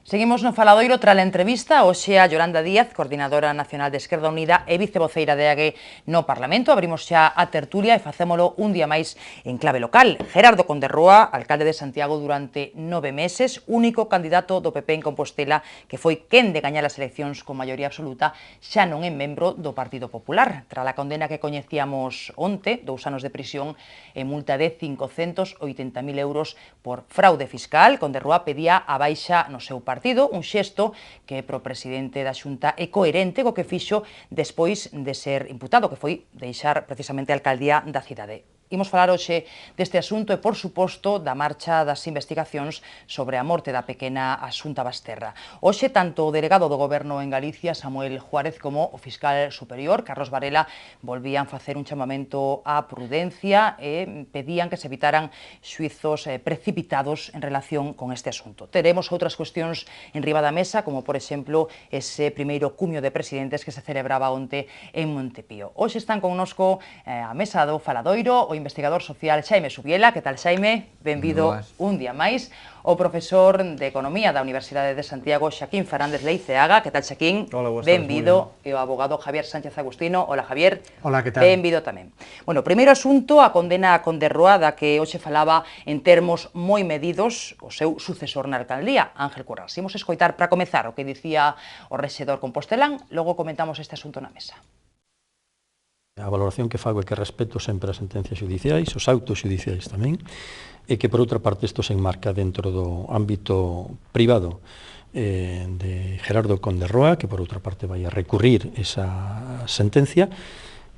Seguimos no faladoiro tras a entrevista hoxe a Yolanda Díaz, coordinadora nacional de Esquerda Unida e vicevoceira de AG no Parlamento. Abrimos xa a tertulia e facémolo un día máis en clave local. Gerardo Conde-Roa, alcalde de Santiago durante 9 meses, único candidato do PP en Compostela que foi quen de gañar as eleccións con maioría absoluta, xa non é membro do Partido Popular. Tras a condena que coñecíamos onte, 2 anos de prisión e multa de 580.000 euros por fraude fiscal, Conde-Roa pedía a baixa no seu partido, un xesto que pro presidente da Xunta é coherente co que fixo despois de ser imputado, que foi deixar precisamente a alcaldía da cidade. Imos falar hoxe deste asunto e, por suposto, da marcha das investigacións sobre a morte da pequena Asunta Basterra. Hoxe, tanto o delegado do Goberno en Galicia, Samuel Juárez, como o fiscal superior, Carlos Varela, volvían facer un chamamento á prudencia e pedían que se evitaran xuizos precipitados en relación con este asunto. Teremos outras cuestións en riba da mesa, como, por exemplo, ese primeiro cumio de presidentes que se celebraba onte en Montepío. Hoxe están connosco a mesa do faladoiro o investigador social Xaime Subiela. Que tal, Xaime? Benvido un día máis. O profesor de Economía da Universidade de Santiago, Xaquín Fernández Leiceaga. Que tal, Xaquín? Hola, benvido. E o abogado Javier Sánchez Agustino. Hola, Javier. Hola, que tal? Benvido tamén. Bueno, primeiro asunto, a condena a Conde-Roa, da que hoxe falaba en termos moi medidos o seu sucesor na alcaldía, Ángel Currás. Imos escoitar para comezar o que dicía o rexedor compostelán, logo comentamos este asunto na mesa. A valoración que fago é que respeto sempre as sentencias judiciais, os autos judiciais tamén, e que, por outra parte, isto se enmarca dentro do ámbito privado de Gerardo Conde-Roa, que, por outra parte, vai a recurrir esa sentencia,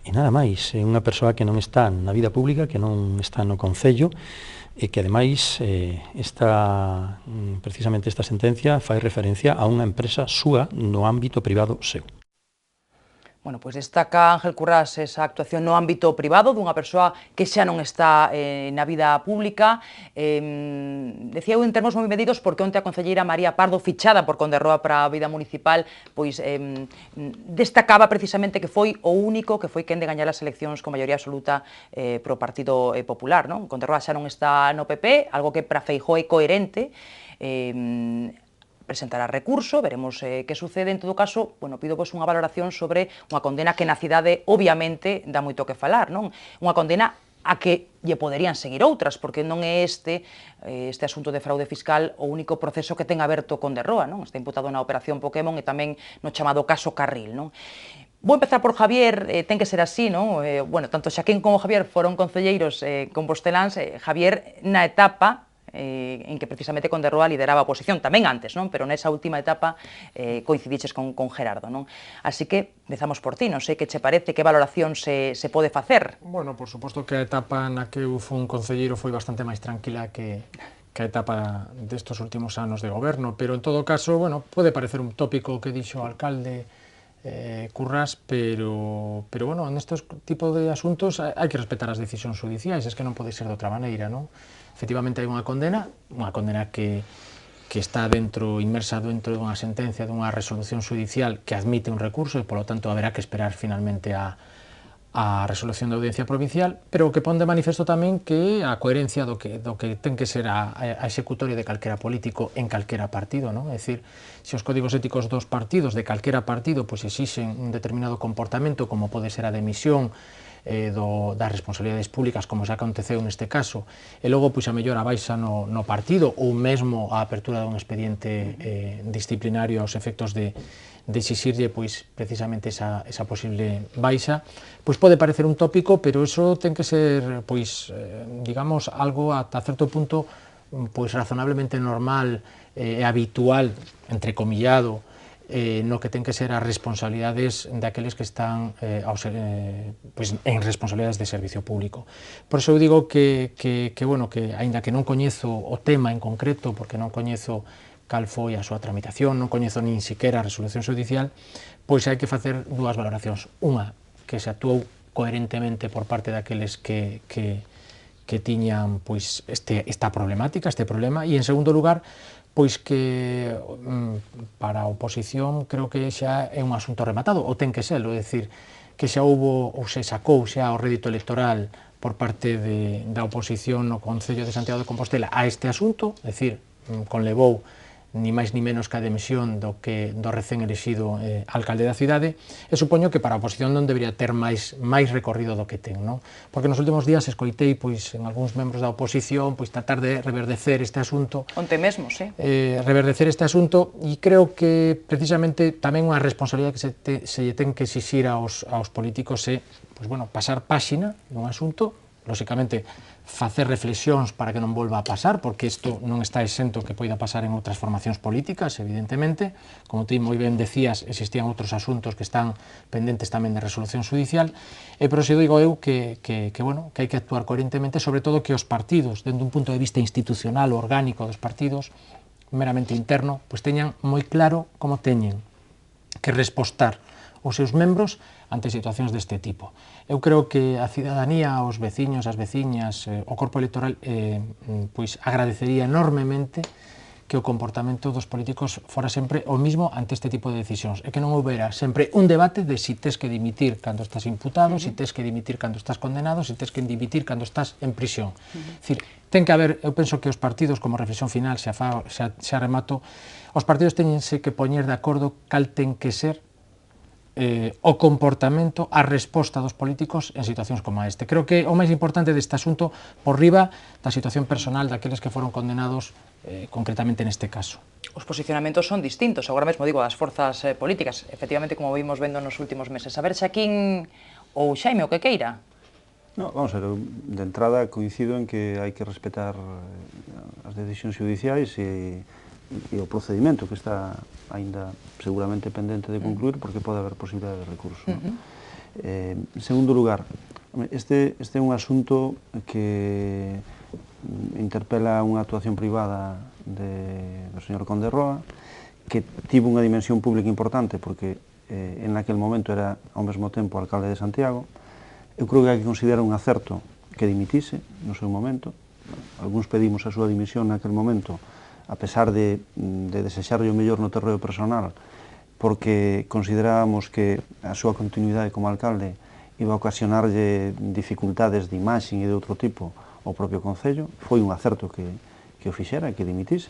e nada máis, é unha persoa que non está na vida pública, que non está no Concello, e que, ademais, precisamente esta sentencia fai referencia a unha empresa súa no ámbito privado seu. Bueno, pois destaca Ángel Currás esa actuación no ámbito privado dunha persoa que xa non está na vida pública. Decía eu en termos moi medidos porque onte a concelleira María Pardo, fichada por Conde-Roa para a vida municipal, pois destacaba precisamente que foi o único que foi quen de gañar as eleccións con maioría absoluta pro Partido Popular, non? Conde-Roa xa non está no PP, algo que para Feijóo é coherente. Presentará recurso, veremos que sucede. En todo caso, bueno, pido pois unha valoración sobre unha condena que na cidade obviamente dá moito que falar, non? Unha condena a que lle poderían seguir outras, porque non é este asunto de fraude fiscal o único proceso que ten aberto Conde-Roa, non? Está imputado na operación Pokémon e tamén no chamado caso Carril, non? Vou empezar por Javier, ten que ser así, non? Bueno, tanto Xaquín como Javier foron concelleiros composteláns, Javier na etapa en que precisamente Conde-Roa lideraba a oposición, tamén antes, non? Pero nesa última etapa coincidiches con Gerardo, non? Así que empezamos por ti, non sei que che parece, que valoración se pode facer? Bueno, por suposto que a etapa na que eu fui un concelleiro foi bastante máis tranquila que a etapa destos últimos anos de goberno, pero en todo caso, bueno, pode parecer un tópico que dixo o alcalde Currás, pero bueno, nestes tipos de asuntos hai que respetar as decisións judiciais, es que non pode ser de outra maneira, non? Efectivamente hai unha condena que está inmersa dentro dunha sentencia, dunha resolución judicial que admite un recurso e, polo tanto, haberá que esperar finalmente a resolución da Audiencia Provincial, pero o que pon de manifesto tamén que a coherencia do que ten que ser a executoria de calquera político en calquera partido, non? É dicir, se os códigos éticos dos partidos, de calquera partido, pois exixen un determinado comportamento, como pode ser a demisión das responsabilidades públicas, como xa aconteceu neste caso, e logo pois a mellor a baixa no partido ou mesmo a apertura dun expediente disciplinario aos efectos de exixirlle pois precisamente esa posible baixa, pois pode parecer un tópico, pero eso ten que ser pois digamos algo ata certo punto pois razonablemente normal e habitual, entrecomillado, no que ten que ser as responsabilidades daqueles que están pois, en responsabilidades de servicio público. Por iso eu digo que aínda que non coñezo o tema en concreto, porque non coñezo cal foi a súa tramitación, non coñezo nin siquiera a resolución judicial, pois hai que facer dúas valoracións. Unha, que se actuou coherentemente por parte daqueles que tiñan pois esta problemática, este problema, e en segundo lugar, pois que para a oposición creo que xa é un asunto rematado, ou ten que ser, é dicir, que xa houbo ou se sacou xa o rédito electoral por parte da oposición no Concello de Santiago de Compostela a este asunto, é dicir, conlevou ni máis ni menos que a demisión do recén elexido alcalde da cidade, e supoño que para a oposición non debería ter máis recorrido do que ten, non? Porque nos últimos días escoitei pois en algúns membros da oposición pois tratar de reverdecer este asunto. Onte mesmo, sí. Reverdecer este asunto, e creo que precisamente tamén unha responsabilidade que se lle ten que exixir aos políticos é, pois, bueno, pasar páxina dun asunto, lóxicamente facer reflexións para que non volva a pasar, porque isto non está exento que poida pasar en outras formacións políticas, evidentemente. Como ti moi ben decías, existían outros asuntos que están pendentes tamén de resolución judicial, pero se digo eu que hai que actuar coherentemente, sobre todo que os partidos, dende un punto de vista institucional, orgánico dos partidos, meramente interno, pois teñan moi claro como teñen que respostar os seus membros ante situacións deste tipo. Eu creo que a cidadanía, os veciños, as veciñas, o corpo electoral pois agradecería enormemente que o comportamento dos políticos fora sempre o mismo ante este tipo de decisións, e que non houbera sempre un debate de si tes que dimitir cando estás imputado, si tes que dimitir cando estás condenado, si tes que dimitir cando estás en prisión. Dicir, ten que haber, eu penso que os partidos, como reflexión final, xa remato, os partidos teñense que poñer de acordo cal ten que ser o comportamento, a resposta dos políticos en situacións como este. Creo que o máis importante deste asunto, por riba da situación personal daqueles que foron condenados concretamente neste caso. Os posicionamentos son distintos, agora mesmo digo, das forzas políticas, efectivamente, como vimos vendo nos últimos meses. A ver, Xaquín ou Xaime, o que queira. No, vamos a ver, de entrada coincido en que hai que respetar as decisións judiciais e o procedimento que está aínda seguramente pendente de concluir, porque pode haber posibilidade de recurso. En segundo lugar, este é un asunto que interpela unha actuación privada do señor Conde Roa, que tivo unha dimensión pública importante porque en aquel momento era ao mesmo tempo alcalde de Santiago. Eu creo que hai que considerar un acerto que dimitise no seu momento. Algúns pedimos a súa dimisión naquel momento, a pesar de desexarlle o mellor no terreo personal, porque considerábamos que a súa continuidade como alcalde iba a ocasionarlle dificultades de imaxe e de outro tipo ao propio Concello. Foi un acerto que o fixera e que dimitise.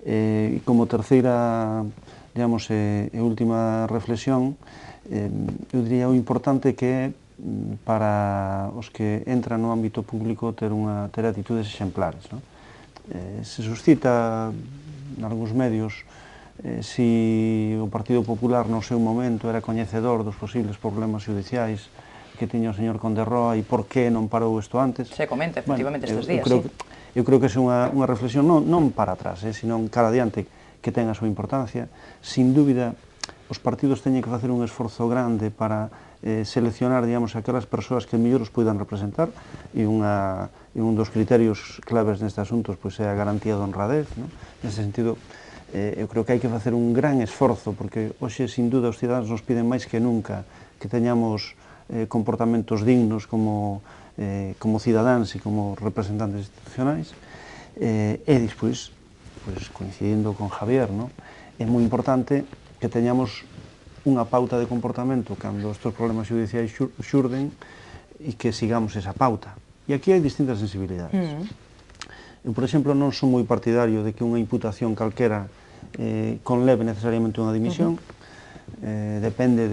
E como terceira, digamos, e última reflexión, eu diría o importante que é para os que entran no ámbito público ter atitudes exemplares, non? Se suscita en algúns medios si o Partido Popular no seu momento era coñecedor dos posibles problemas judiciais que tiña o señor Conde Roa e por que non parou isto antes. Se comenta, efectivamente, estes días, sí. Eu creo que é unha reflexión non para atrás, sino cara adiante, que ten a súa importancia. Sin dúbida, os partidos teñen que facer un esforzo grande para seleccionar, digamos, aquelas persoas que mellor os poidan representar, e un dos criterios claves neste asunto pois é a garantía de honradez, non? Nese sentido, eu creo que hai que facer un gran esforzo, porque hoxe, sin duda, os cidadáns nos piden máis que nunca que teñamos comportamentos dignos como cidadáns e como representantes institucionais, e despois, coincidindo con Javier, é moi importante que teñamos unha pauta de comportamento cando estes problemas judiciais xurden e que sigamos esa pauta. E aquí hai distintas sensibilidades. Eu, por exemplo, non son moi partidario de que unha imputación calquera conleve necesariamente unha dimisión. Depende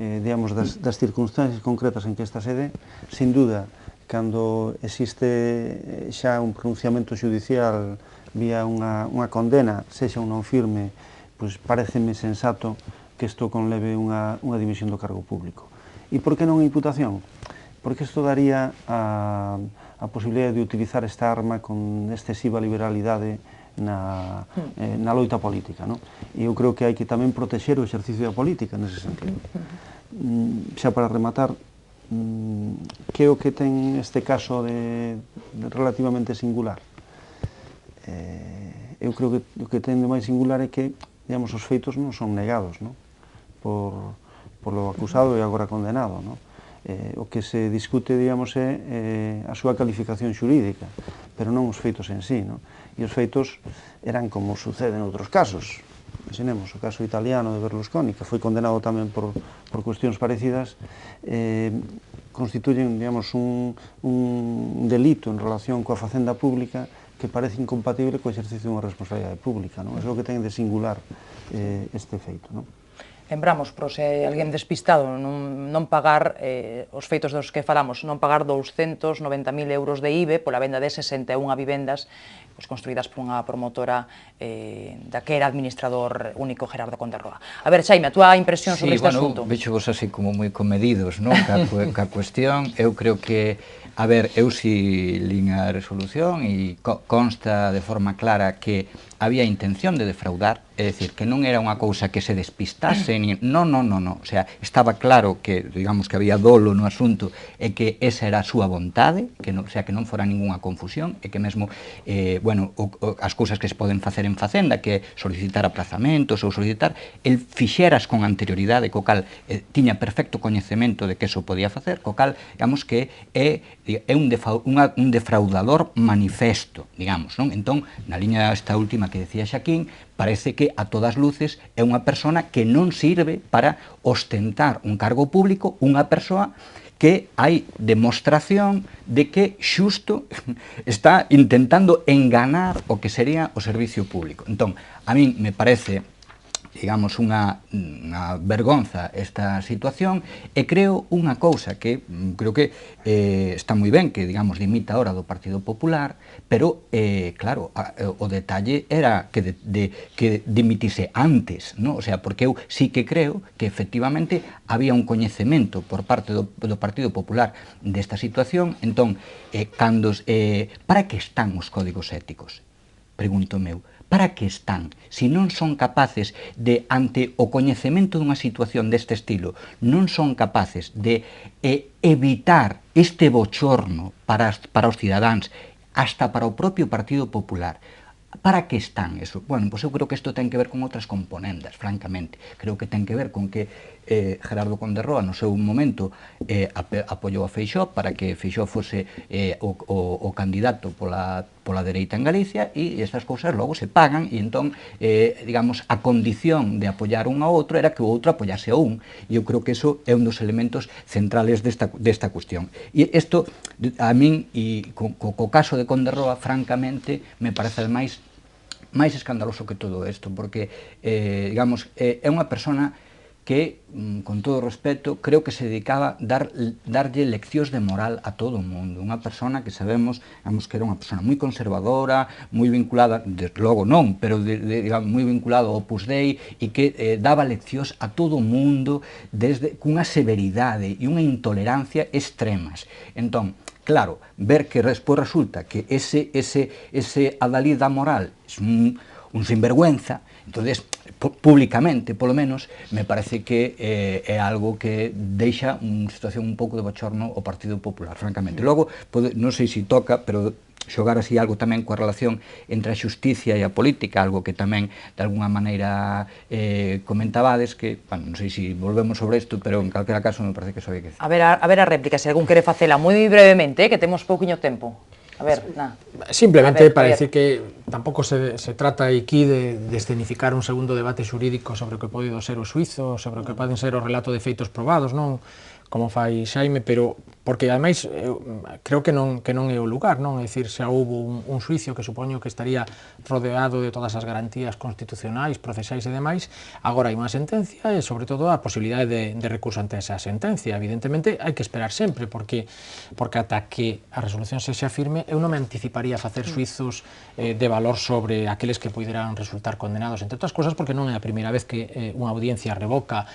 digamos, das circunstancias concretas en que esta se dé. Sin duda, cando existe xa un pronunciamento judicial vía unha condena, sexa un non firme, pois pareceme sensato que isto conleve unha dimisión do cargo público. E por que non a imputación? Porque isto daría a posibilidade de utilizar esta arma con excesiva liberalidade na loita política, non? E eu creo que hai que tamén protexer o exercicio da política nese sentido. Xa para rematar, que é o que ten este caso de relativamente singular? Eu creo que o que ten de máis singular é que, digamos, os feitos non son negados, non? Por lo acusado e agora condenado, non? O que se discute, digamos, é a súa calificación xurídica, pero non os feitos en sí, non? E os feitos eran como sucede en outros casos. Imaginemos o caso italiano de Berlusconi, que foi condenado tamén por cuestións parecidas, constituyen, digamos, un delito en relación coa facenda pública que parece incompatible co exercicio dunha responsabilidade pública, non? É o que ten de singular este feito, non? Lembramos, por se alguén despistado, non pagar os feitos dos que falamos, non pagar 290.000 euros de IBE pola venda de 61 vivendas construídas por unha promotora da que era administrador único Gerardo Conde Roa. A ver, Xaime, a túa impresión sobre este asunto? Vexo vos así como moi comedidos, non? Ca cuestión, eu creo que, a ver, eu si lín a resolución e consta de forma clara que había intención de defraudar, é dicir, que non era unha cousa que se despistase, non, o sea, estaba claro que, digamos, que había dolo no asunto e que esa era a súa vontade, que non, o sea, que non fora ninguna confusión e que mesmo, bueno, as cousas que se poden facer en Facenda, que solicitar aplazamentos ou solicitar, el fixeras con anterioridade, co cal tiña perfecto coñecemento de que eso podía facer, co cal, digamos, que é un defraudador manifesto, digamos, non? Entón, na liña esta última que decía Xaquín, parece que a todas luces é unha persona que non sirve para ostentar un cargo público, unha persoa que hai demostración de que xusto está intentando enganar o que sería o servicio público. Entón, a min me parece, digamos, unha vergonza esta situación e creo unha cousa que creo que está moi ben que, digamos, dimita ahora do Partido Popular, pero, claro, o detalle era que dimitise antes, non? O sea, porque eu sí que creo que efectivamente había un coñecemento por parte do Partido Popular desta situación. Entón, para que están os códigos éticos? Pregunto meu. Para que están? Se non son capaces de, ante o coñecemento dunha situación deste estilo, non son capaces de evitar este bochorno para os cidadáns, hasta para o propio Partido Popular. Para que están eso? Bueno, pois eu creo que isto ten que ver con outras componendas, francamente. Creo que ten que ver con que Gerardo Conde Roa no seu momento apoiou a Feixóo para que Feixóo fose o candidato pola dereita en Galicia, e estas cousas logo se pagan, e entón, digamos, a condición de apoiar un ao outro era que o outro apoiase a un, e eu creo que eso é un dos elementos centrales desta cuestión. E isto, a min, e co caso de Conde Roa, francamente, me parece máis escandaloso que todo isto, porque, digamos, é unha persona que, con todo o respeto, creo que se dedicaba a darlle leccións de moral a todo o mundo. Unha persona que sabemos, que era unha persona moi conservadora, moi vinculada, desde logo non, pero moi vinculado ao Opus Dei, e que daba leccións a todo o mundo cunha severidade e unha intolerancia extremas. Entón, claro, ver que despois resulta que ese adalid da moral é un sinvergüenza, entonces, públicamente, polo menos, me parece que é algo que deixa unha situación un pouco de bochorno ao Partido Popular, francamente. Logo, non sei se toca, pero xogar así algo tamén coa relación entre a xusticia e a política, algo que tamén, de alguna maneira, comentabades, que, bueno, non sei se volvemos sobre isto, pero en calquera caso me parece que eso hai que decir. A ver a réplica, se algún quere facela moi brevemente, que temos pouquiño tempo. A ver, simplemente para decir que tampouco se trata aquí de escenificar un segundo debate xurídico sobre o que pode ser o xuizo, sobre o que poden ser o relato de feitos probados, non? Como fai Xaime, pero porque ademais creo que non é o lugar, non? É dicir, xa houve un xuicio que supoño que estaría rodeado de todas as garantías constitucionais, procesais e demais, agora hai unha sentencia e sobre todo a posibilidade de recurso ante esa sentencia. Evidentemente hai que esperar sempre, porque ata que a resolución sexa firme, eu non me anticiparía a facer xuizos de valor sobre aqueles que poderán resultar condenados, entre outras cousas porque non é a primeira vez que unha audiencia revoca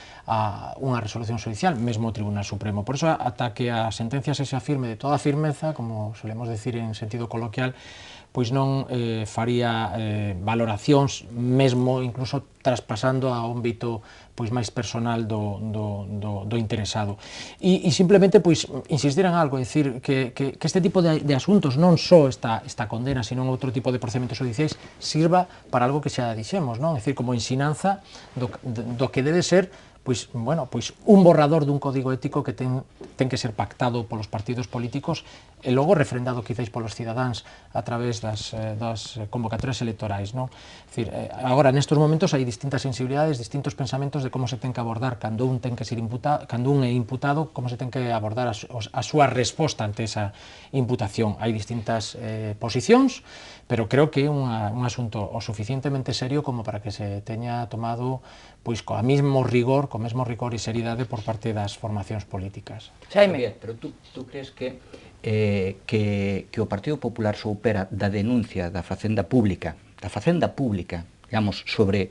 unha resolución judicial, mesmo o Tribunal Supremo. Por iso, ata que a sentencia sexa firme de toda firmeza, como solemos decir en sentido coloquial, pois non faría valoracións, mesmo incluso traspasando a ámbito pois máis personal do interesado. E simplemente pois insistir en algo, dicir que este tipo de asuntos, non só esta condena, sino outro tipo de procedementos judiciais, sirva para algo que xa dixemos, non? É dicir, como ensinanza do que debe ser pois, bueno, pois un borrador dun código ético que ten que ser pactado polos partidos políticos e logo refrendado quizáis polos cidadáns a través das convocatorias electorais, non? É dicir, agora, nestes momentos, hai distintas sensibilidades, distintos pensamentos de como se ten que abordar cando un ten que ser imputado, cando un é imputado, como se ten que abordar a súa resposta ante esa imputación. Hai distintas posicións, pero creo que é un asunto o suficientemente serio como para que se teña tomado pois co mesmo rigor e seriedade por parte das formacións políticas. Xaime. Pero tú crees que o Partido Popular soupera da denuncia da Facenda Pública, digamos, sobre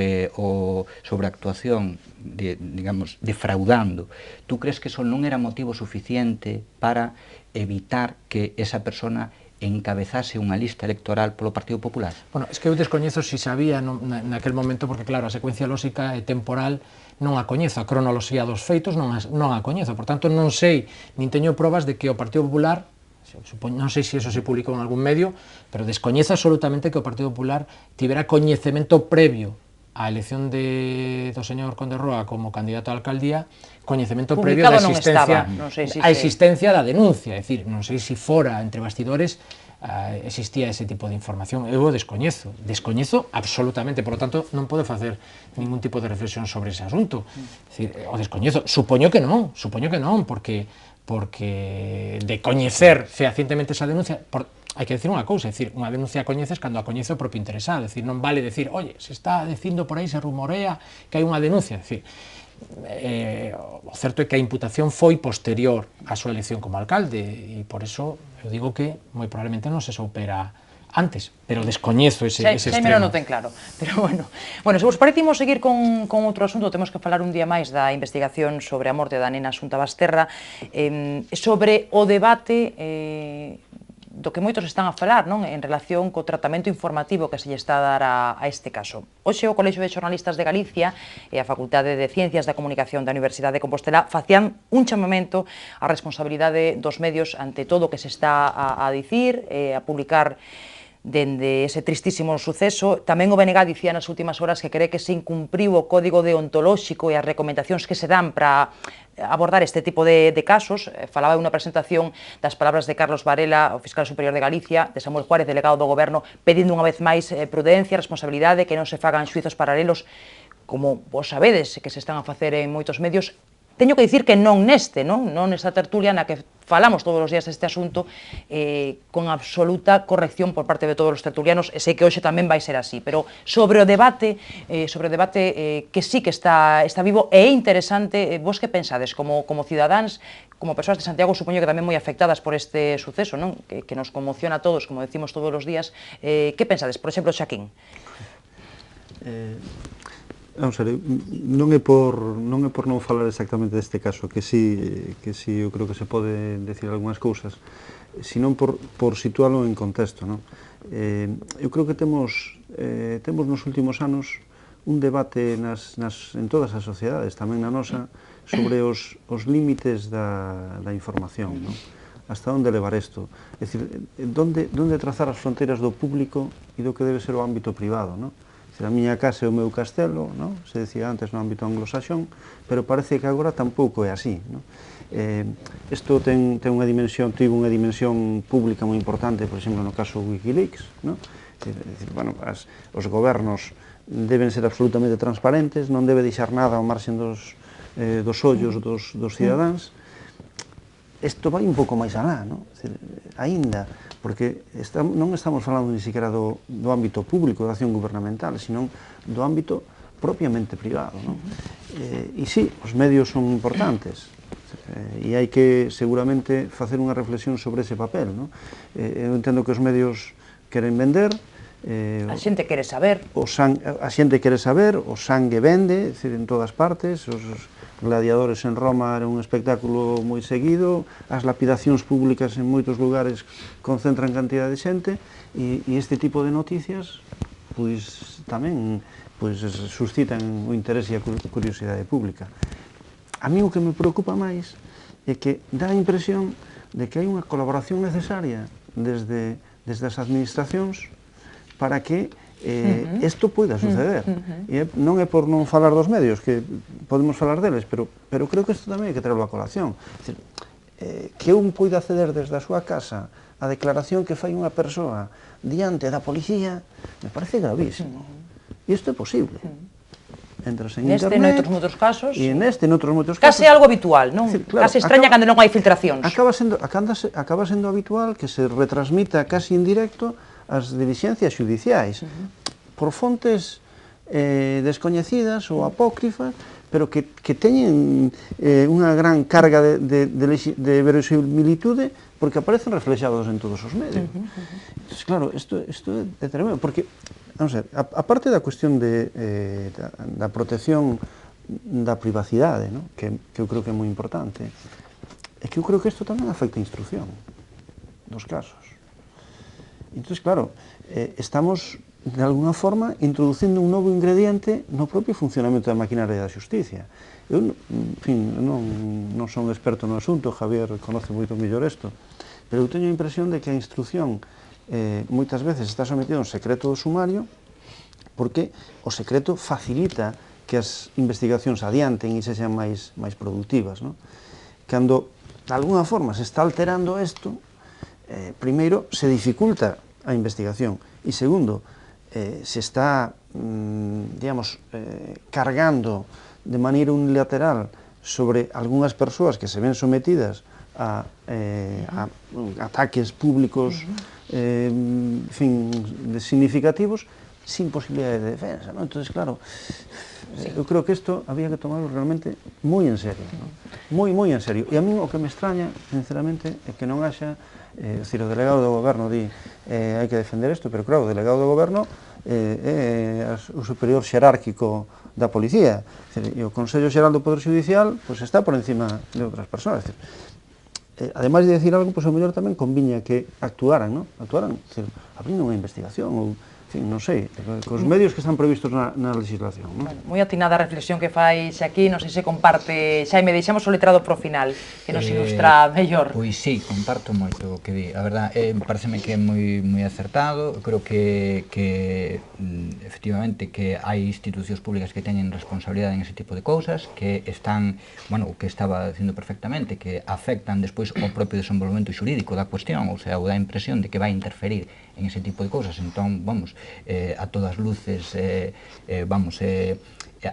a actuación digamos, defraudando, tú crees que eso non era motivo suficiente para evitar que esa persona encabezase unha lista electoral polo Partido Popular? Bueno, es que eu descoñezo se sabía naquel momento, porque claro, a secuencia lóxica e temporal non a coñezo, a cronoloxía dos feitos non a coñezo, por tanto non sei, nin teño probas de que o Partido Popular, non sei se eso se publicou en algún medio, pero descoñezo absolutamente que o Partido Popular tivera coñecemento previo á elección do señor Conde Roa como candidato á alcaldía, coñecemento previo da existencia da denuncia, é dicir, non sei se fora entre bastidores existía ese tipo de información, eu o descoñezo absolutamente, por lo tanto non podo facer ningún tipo de reflexión sobre ese asunto, é dicir, o descoñezo, supoño que non, porque de coñecer fehacientemente esa denuncia, hai que decir unha cousa, é dicir, unha denuncia a coñeces cando a coñece o propio interesado, é dicir, non vale decir, oye, se está dicindo por aí, se rumorea que hai unha denuncia, é dicir, o certo é que a imputación foi posterior á súa elección como alcalde e por eso eu digo que moi probablemente non se soupera antes, pero descoñezo ese extremo. Non ten claro, pero bueno, se vos parecimos seguir con outro asunto, temos que falar un día máis da investigación sobre a morte da nena Asunta Basterra, sobre o debate do que moitos están a falar, non, en relación co tratamento informativo que se lle está a dar a este caso. Hoxe o Colexio de Xornalistas de Galicia e a Facultade de Ciencias da Comunicación da Universidade de Compostela facían un chamamento á responsabilidade dos medios ante todo o que se está a dicir, a publicar dende ese tristísimo suceso. Tamén o BNG dicía nas últimas horas que cree que se incumpriu o código deontolóxico e as recomendacións que se dan para abordar este tipo de casos. Falaba unha presentación das palabras de Carlos Varela, o fiscal superior de Galicia, de Samuel Juárez, delegado do Goberno, pedindo unha vez máis prudencia, responsabilidade, que non se fagan xuizos paralelos, como vos sabedes que se están a facer en moitos medios. Teño que dicir que non nesta tertulia na que falamos todos os días deste asunto con absoluta corrección por parte de todos os tertulianos, e sei que hoxe tamén vai ser así, pero sobre o debate que sí que está vivo e é interesante, vos que pensades como cidadáns, como persoas de Santiago, supoño que tamén moi afectadas por este suceso, non? Que nos conmociona a todos, como decimos todos os días, que pensades? Por exemplo, Xaquín. Vamos a ver, non é por non falar exactamente deste caso, que sí eu creo que se pode decir algunhas cousas, senón por situalo en contexto, non? Eu creo que temos nos últimos anos un debate en todas as sociedades, tamén na nosa, sobre os límites da información, non? Hasta onde levar isto? É dicir, onde trazar as fronteiras do público e do que debe ser o ámbito privado, non? A miña casa é o meu castelo, se decía antes no ámbito anglosaxón, pero parece que agora tampouco é así. Isto tivo unha dimensión pública moi importante, por exemplo, no caso Wikileaks. Os gobernos deben ser absolutamente transparentes, non debe deixar nada ao marxen dos ollos dos cidadáns. Isto vai un pouco máis alá, aínda, porque non estamos falando ni siquiera do ámbito público, da acción gubernamental, sino do ámbito propiamente privado. E sí, os medios son importantes, e hai que seguramente facer unha reflexión sobre ese papel. Eu entendo que os medios queren vender, a xente quere saber, o sangue vende, en todas partes, os gladiadores en Roma era un espectáculo moi seguido, as lapidacións públicas en moitos lugares concentran cantidad de xente, e este tipo de noticias tamén suscitan o interés e a curiosidade pública. A mí o que me preocupa máis é que dá a impresión de que hai unha colaboración necesaria desde as administracións para que isto poida suceder. E non é por non falar dos medios, que podemos falar deles, pero creo que isto tamén hai que traerlo a colación. Que un poida acceder desde a súa casa a declaración que fai unha persoa diante da policía, me parece gravísimo. E isto é posible. Entras en Neste, internet... noutros moitos casos... E neste, noutros moitos casos... Case algo habitual, non? Claro, Case extraña cando non hai filtracións. Acaba sendo habitual que se retransmita casi en directo as dilixencias xudiciais por fontes descoñecidas ou apócrifas, pero que teñen unha gran carga de verosimilitude porque aparecen reflexados en todos os medios. Entón, claro, isto é tremendo, porque, vamos a ver, aparte da cuestión da protección da privacidade, que eu creo que é moi importante, é que eu creo que isto tamén afecta a instrucción dos casos. Entón, claro, estamos, de alguna forma, introducindo un novo ingrediente no propio funcionamento da maquinaria da xusticia. Eu, en fin, non son experto no asunto, Javier conoce moito mellor isto, pero eu teño a impresión de que a instrucción moitas veces está sometida a un secreto do sumario porque o secreto facilita que as investigacións adianten e sexan máis productivas. Cando, de alguna forma, se está alterando isto, primeiro, se dificulta a investigación e, segundo, se está, digamos, cargando de maneira unilateral sobre algunhas persoas que se ven sometidas a ataques públicos en fin, significativos sin posibilidade de defensa. Entón, claro, eu creo que isto había que tomarlo realmente moi en serio, moi en serio. E a mí o que me extraña, sinceramente, é que non haxa, o delegado do goberno di hai que defender isto, pero claro, o delegado do goberno é o superior xerárquico da policía, e o Consello Xeral do Poder Judicial está por encima de outras persoas. Ademais de decir algo, o mellor tamén conviña que actuaran, abrindo unha investigación, ou, non sei, cos medios que están previstos na legislación. Moi atinada a reflexión que fais aquí, non sei se comparte, Xaime, deixamos o letrado pro final, que nos ilustra mellor. Pois sí, comparto moito o que di, a verdade, pareceme que é moi acertado, creo que efectivamente que hai institucións públicas que teñen responsabilidade en ese tipo de cousas, que están, bueno, o que estaba dicindo perfectamente, que afectan despois o propio desenvolvemento xurídico da cuestión, ou sea, o da impresión de que vai interferir en ese tipo de cousas. Entón, vamos, a todas luces,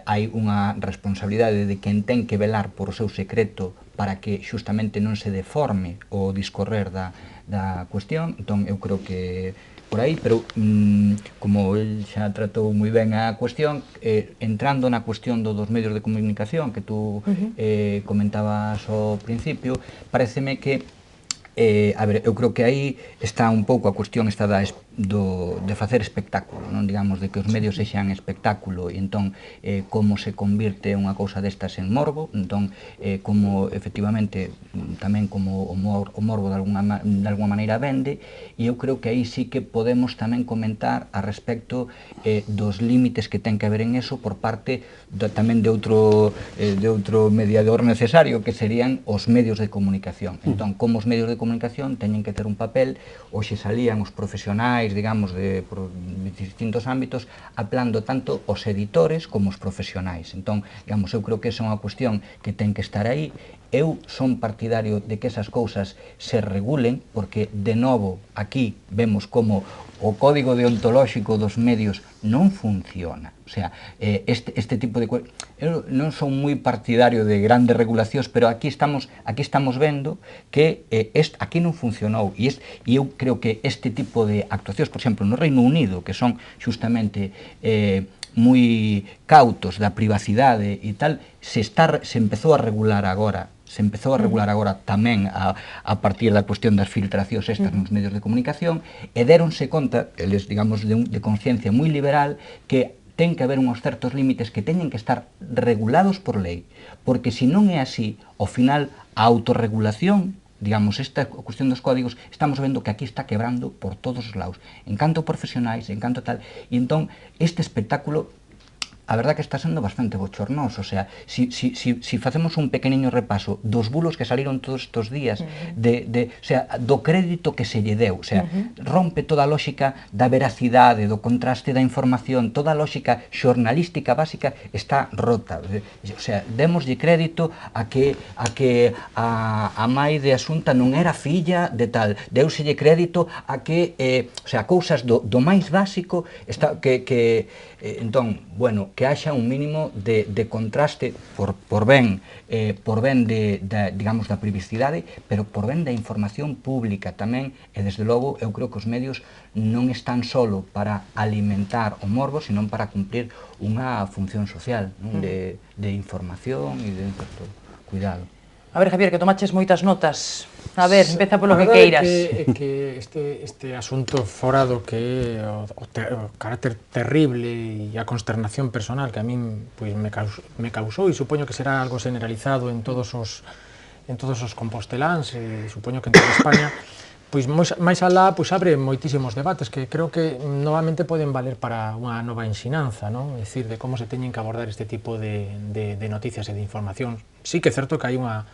hai unha responsabilidade de quen ten que velar por o seu secreto para que xustamente non se deforme o discorrer da cuestión. Entón, eu creo que por aí, pero como el xa tratou moi ben a cuestión, entrando na cuestión dos medios de comunicación que tú comentabas ao principio, pareceme que a ver, eu creo que aí está un pouco a cuestión esta de facer espectáculo, non, digamos, de que os medios sexan espectáculo, e entón como se convirte unha cousa destas en morbo, entón como efectivamente tamén como o morbo de alguna maneira vende, e eu creo que aí sí que podemos tamén comentar a respecto dos límites que ten que haber en eso por parte tamén de outro mediador necesario, que serían os medios de comunicación. Entón, como os medios de comunicación teñen que ter un papel, hoxe salían os profesionais, digamos, por distintos ámbitos, apelando tanto os editores como os profesionais. Entón, digamos, eu creo que esa é unha cuestión que ten que estar aí. Eu son partidario de que esas cousas se regulen, porque, de novo, aquí vemos como o código deontolóxico dos medios non funciona. O sea, este tipo de... Eu non son moi partidario de grandes regulacións, pero aquí estamos vendo que aquí non funcionou. E eu creo que este tipo de actuacións, por exemplo, no Reino Unido, que son justamente moi cautos da privacidade e tal, se empezou a regular agora tamén a partir da cuestión das filtracións estas nos medios de comunicación, e deronse conta, eles, digamos, de conciencia moi liberal, que ten que haber uns certos límites que teñen que estar regulados por lei, porque se non é así, ao final, a autorregulación, digamos, esta cuestión dos códigos, estamos vendo que aquí está quebrando por todos os lados, en canto profesionais, en canto tal, e entón, este espectáculo a verdad que está sendo bastante bochornoso, o sea, si facemos un pequeniño repaso dos bulos que saliron todos estes días, o sea, do crédito que se lle deu, o sea, rompe toda a lógica da veracidade, do contraste da información, toda a lógica xornalística básica está rota, o sea, démoslle crédito a que a mai de Asunta non era filla de tal, deuselle crédito a que, o sea, cousas do máis básico, entón, bueno, que haxa un mínimo de contraste por ben digamos, da privacidade, pero por ben da información pública tamén, e desde logo eu creo que os medios non están solo para alimentar o morbo, senón para cumplir unha función social, non? De información e de certo cuidado. A ver, Javier, que tomaches moitas notas. A ver, empeza polo que queiras. Que este asunto fora do que o carácter terrible e a consternación personal que a min pues, me causou, e supoño que será algo generalizado en todos os composteláns, e supoño que en toda España, pois máis alá pois abre moitísimos debates que creo que novamente poden valer para unha nova ensinanza, non? É dicir, de como se teñen que abordar este tipo de noticias e de información. Sí que é certo que hai unha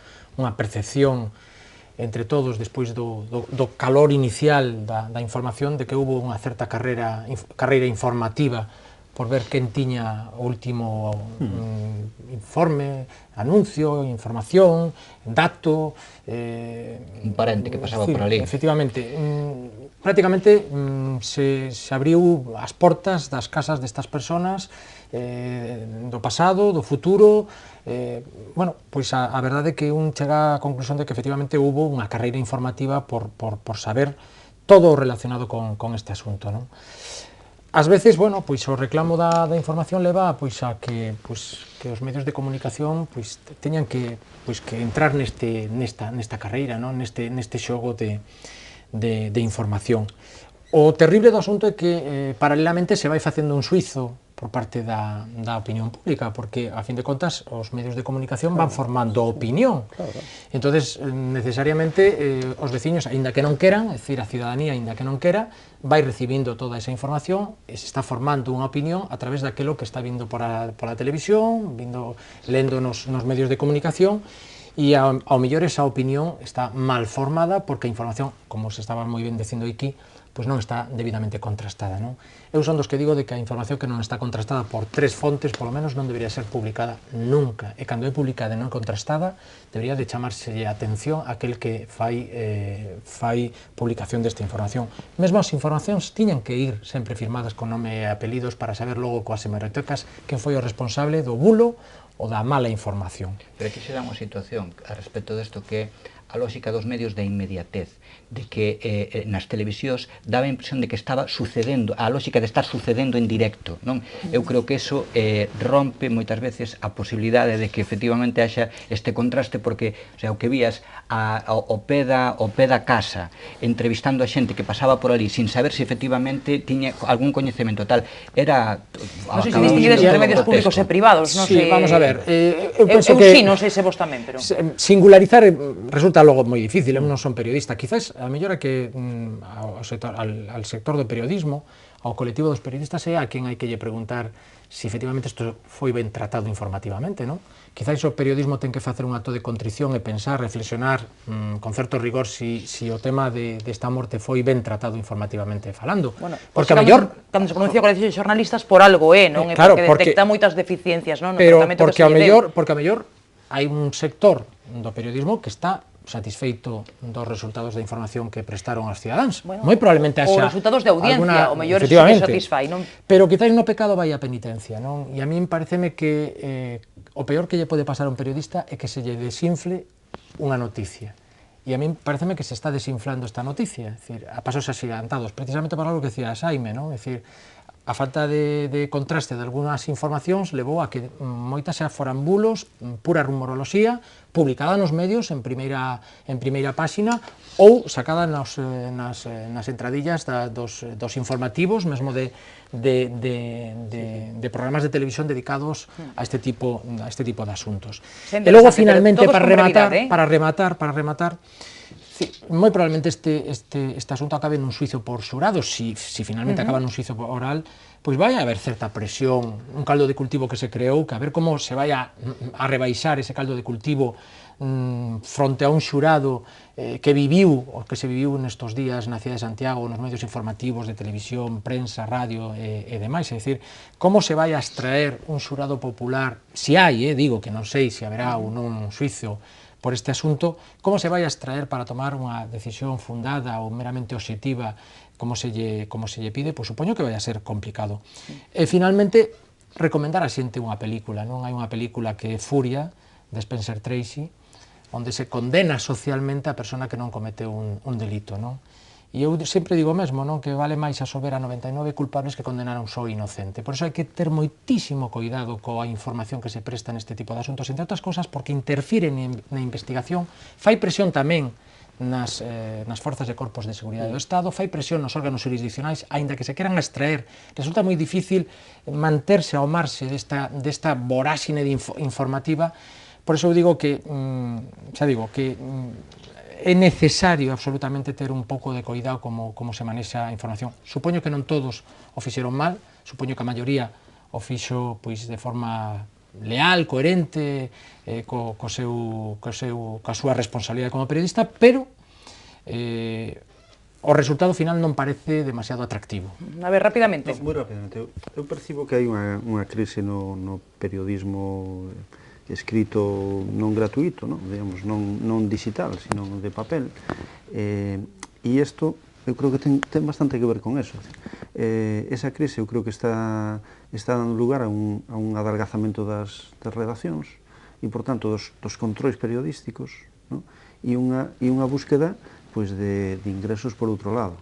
percepción entre todos, despois do calor inicial da información, de que hubo unha certa carreira informativa por ver quen tiña o último informe, anuncio, información, dato... Un parente que pasaba por ali. Efectivamente, prácticamente se abriu as portas das casas destas persoas, do pasado, do futuro. Bueno, pois a verdade é que un chega á conclusión de que efectivamente hubo unha carreira informativa por saber todo relacionado con este asunto, non? Ás veces, bueno, pois o reclamo da información leva pois a que os medios de comunicación pois teñan que entrar nesta carreira, non? Neste xogo de información. O terrible do asunto é que paralelamente se vai facendo un suizo por parte da opinión pública, porque, a fin de contas, os medios de comunicación van formando opinión. Entonces, necesariamente, os veciños, aínda que non queran, é dicir, a ciudadanía, aínda que non quera, vai recibindo toda esa información e se está formando unha opinión a través daquilo que está vindo pola televisión, lendo nos medios de comunicación, e ao mellor esa opinión está mal formada porque a información, como se estaba moi ben dicindo aquí, pois non está debidamente contrastada, non? Eu son dos que digo de que a información que non está contrastada por 3 fontes, polo menos, non debería ser publicada nunca, e cando é publicada e non contrastada, debería de chamárselle a atención a aquel que fai publicación desta información. Mesmo as informacións tiñan que ir sempre firmadas con nome e apelidos para saber logo coas hemerotecas quen foi o responsable do bulo ou da mala información. Pero aquí se dá unha situación a respecto desto que a lógica dos medios da inmediatez, de que nas televisións daba a impresión de que estaba sucedendo, a lógica de estar sucedendo en directo, non? Eu creo que eso rompe moitas veces a posibilidade de que efectivamente haxa este contraste, porque, o sea, o que vías ao pé da casa, entrevistando a xente que pasaba por ali sin saber se efectivamente tiña algún coñecemento tal, era... Non sei se distinguides entre medios públicos e privados, non sei... Sí, vamos a ver, eu penso que... Eu sí, non sei se vos tamén, pero... Singularizar resulta logo moi difícil, eu non son periodista, quizás a mellor é que ao sector do periodismo, ao colectivo dos periodistas é a quen hai que lle preguntar se efectivamente isto foi ben tratado informativamente, non? Quizás o periodismo ten que facer un acto de contrición e pensar, reflexionar con certo rigor se o tema desta morte foi ben tratado informativamente falando. Bueno, porque a mellor... Cando se pronuncia o colectivo de xornalistas por algo non? É porque detecta moitas deficiencias, non? No tratamento que se lle deu. Porque a mellor hai un sector do periodismo que está satisfeito dos resultados da información que prestaron aos cidadáns. Bueno, moi probablemente os resultados de audiencia, o mellor se satisfai, non? Pero quizás no pecado vai a penitencia, non? E a min pareceme que o peor que lle pode pasar a un periodista é que se lle desinfle unha noticia. E a min pareceme que se está desinflando esta noticia, é dicir, a pasos axigantados, precisamente por algo que decía Xaime, non? É dicir, a falta de contraste de algunhas informacións levou a que moitas xa foran bulos, pura rumoroloxía, publicada nos medios en primeira páxina ou sacada nas entradillas dos informativos, mesmo de programas de televisión dedicados a este tipo de asuntos. E logo, finalmente, para rematar, moi probablemente este asunto acabe nun suizo por xurado, si finalmente acaba nun suizo oral, pois vai a haber certa presión, un caldo de cultivo que se creou, que a ver como se vai a rebaixar ese caldo de cultivo fronte a un xurado que viviu, o que se viviu nestos días na cidade de Santiago, nos medios informativos de televisión, prensa, radio e demais, é dicir, como se vai a extraer un xurado popular, si hai, digo que non sei se haberá ou non un suizo por este asunto, como se vai a extraer para tomar unha decisión fundada ou meramente obxectiva como se lle pide, pois supoño que vai a ser complicado. E finalmente, recomendar a xente unha película, non hai unha película que é Furia, de Spencer Tracy, onde se condena socialmente a persona que non cometeu un delito, non? E eu sempre digo mesmo, non, que vale máis asober a 99 culpables que condenar a un só inocente. Por iso hai que ter moitísimo cuidado coa información que se presta neste tipo de asuntos, entre outras cousas porque interfiren na investigación, fai presión tamén nas forzas e corpos de seguridade do Estado, fai presión nos órganos jurisdiccionais, aínda que se queran extraer, resulta moi difícil manterse ao marxe desta voráxine informativa. Por iso eu digo que, é necesario absolutamente ter un pouco de cuidado como se manexa a información. Supoño que non todos o fixeron mal, supoño que a maioría o fixo pois de forma leal, coherente, coa súa responsabilidade como periodista, pero o resultado final non parece demasiado atractivo. A ver, rapidamente. Moi rapidamente. Eu percibo que hai unha crise no periodismo escrito non gratuito, digamos, non digital, sino de papel. E isto, eu creo que ten bastante que ver con eso. Esa crise, eu creo que está dando lugar a un adelgazamento das redaccións e, por tanto, dos controis periodísticos, e unha búsqueda de ingresos por outro lado.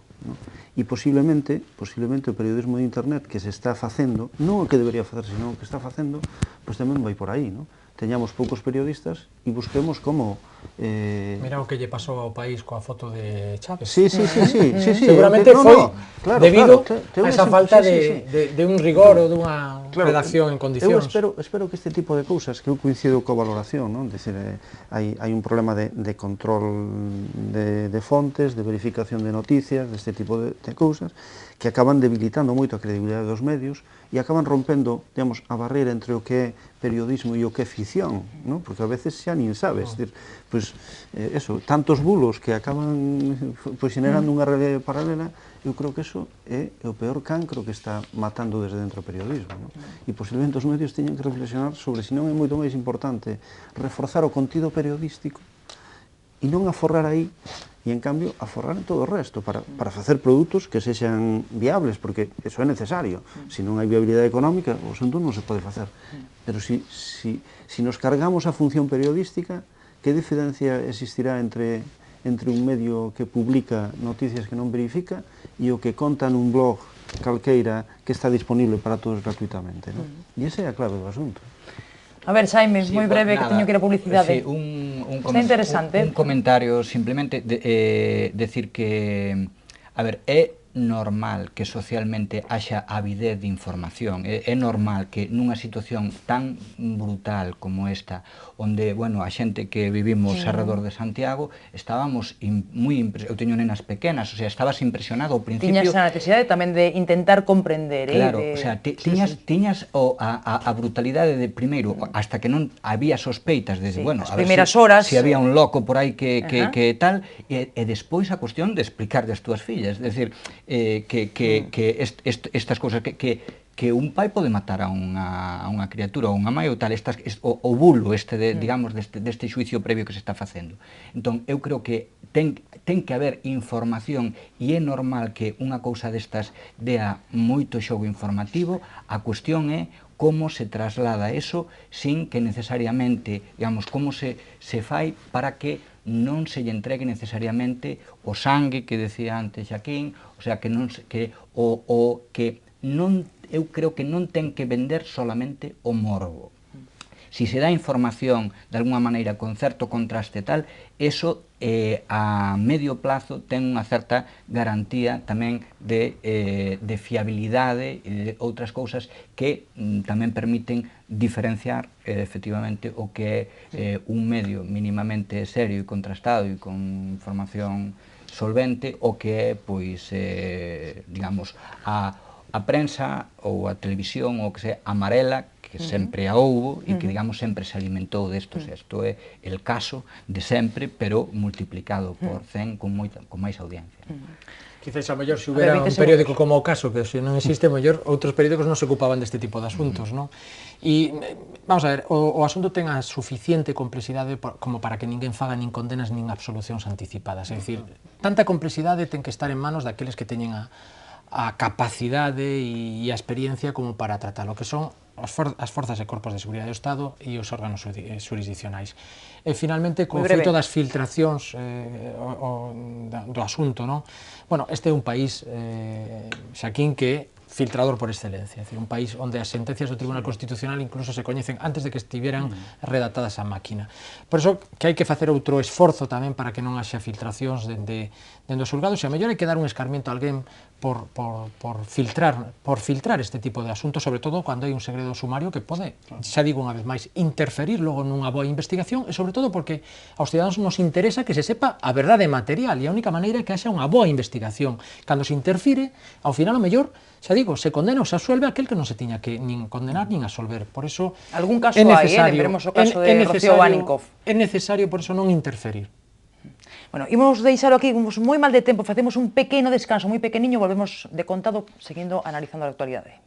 E posiblemente o periodismo de internet que se está facendo, non o que debería facer, senón o que está facendo, pois tamén vai por aí, teñamos poucos periodistas e busquemos como... Mira o que lle pasou ao país coa foto de Chávez. Sí. Seguramente foi debido a esa falta de un rigor ou dunha redacción en condicións. Eu espero que este tipo de cousas, que eu coincido coa valoración, hai un problema de control de fontes, de verificación de noticias, deste tipo de cousas, que acaban debilitando moito a credibilidade dos medios e acaban rompendo, digamos, a barreira entre o que é periodismo e o que é ficción, porque a veces xa nin sabes, tantos bulos que acaban generando unha realidade paralela, eu creo que eso é o peor cancro que está matando desde dentro o periodismo, e posiblemente os medios teñen que reflexionar sobre se non é moito máis importante reforzar o contido periodístico e non aforrar aí, e en cambio aforrar en todo o resto para facer produtos que sexan viables, porque eso é necesario. Se non hai viabilidade económica, o asunto non se pode facer. Pero se nos cargamos a función periodística, que diferencia existirá entre un medio que publica noticias que non verifica e o que conta nun blog calqueira que está disponible para todos gratuitamente, E esa é a clave do asunto. A ver, Xaime, moi breve, que teño que ir a publicidade. Está interesante. Un comentario, simplemente, decir que, a ver, é normal que socialmente haxa avidez de información, é normal que nunha situación tan brutal como esta, onde, bueno, a xente que vivimos alrededor de Santiago, estábamos moi impresionados, eu teño nenas pequenas, o sea, estabas impresionado ao principio. Tiñas a necesidade tamén de intentar comprender, Claro, o sea, tiñas a brutalidade de, primeiro, hasta que non había sospeitas de, bueno, a ver se había un loco por aí que tal, e despois a cuestión de explicar das túas fillas, é dicir, estas cousas que un pai pode matar a unha criatura ou unha mãe ou tal, o bulo digamos, deste xuicio previo que se está facendo. Entón, eu creo que ten que haber información e é normal que unha cousa destas dea moito xogo informativo. A cuestión é como se traslada eso sin que necesariamente, digamos, como se fai para que non se lle entregue necesariamente o sangue que decía antes Xaquín, o sea, que eu creo que non ten que vender solamente o morbo. si se dá información de alguma maneira con certo contraste tal, eso a medio plazo ten unha certa garantía tamén de fiabilidade e de outras cousas que tamén permiten diferenciar efectivamente o que é un medio mínimamente serio e contrastado e con información solvente o que é, pois, digamos, a prensa ou a televisión ou que sea amarela, que sempre a houbo e que, digamos, sempre se alimentou destos. Isto é el caso de sempre, pero multiplicado por 100 con máis audiencia. Quizás a mellor se houbera un periódico como o Caso, que se non existe, mellor outros periódicos non se ocupaban deste tipo de asuntos, non? E, vamos a ver, o asunto ten a suficiente complexidade como para que ninguén faga nin condenas nin absolucións anticipadas. É dicir, tanta complexidade ten que estar en manos daqueles que teñen a capacidade e a experiencia como para tratar o que son as forzas e corpos de seguridade do Estado e os órganos jurisdiccionais. E, finalmente, co feito das filtracións do asunto, non? Bueno, este é un país, Xaquín, que é filtrador por excelencia, é dicir, un país onde as sentencias do Tribunal Constitucional incluso se coñecen antes de que estiveran redactadas a máquina. Por iso que hai que facer outro esforzo tamén para que non haxa filtracións dende os xulgados, e a mellor hai que dar un escarmiento a alguén por filtrar este tipo de asuntos, sobre todo cando hai un segredo sumario que pode, xa digo unha vez máis, interferir logo nunha boa investigación, e sobre todo porque aos cidadáns nos interesa que se sepa a verdade material, e a única maneira é que haxa unha boa investigación. Cando se interfire, ao final, o mellor, xa digo, se condena ou se asuelve aquel que non se tiña que nin condenar nin absolver. Por iso algún caso hai, lembremos o caso de Rocío Báninkov. É necesario, por iso, non interferir. Bueno, imos deixalo aquí, moi mal de tempo, facemos un pequeno descanso, moi pequeniño, volvemos de contado, seguindo analizando a actualidade.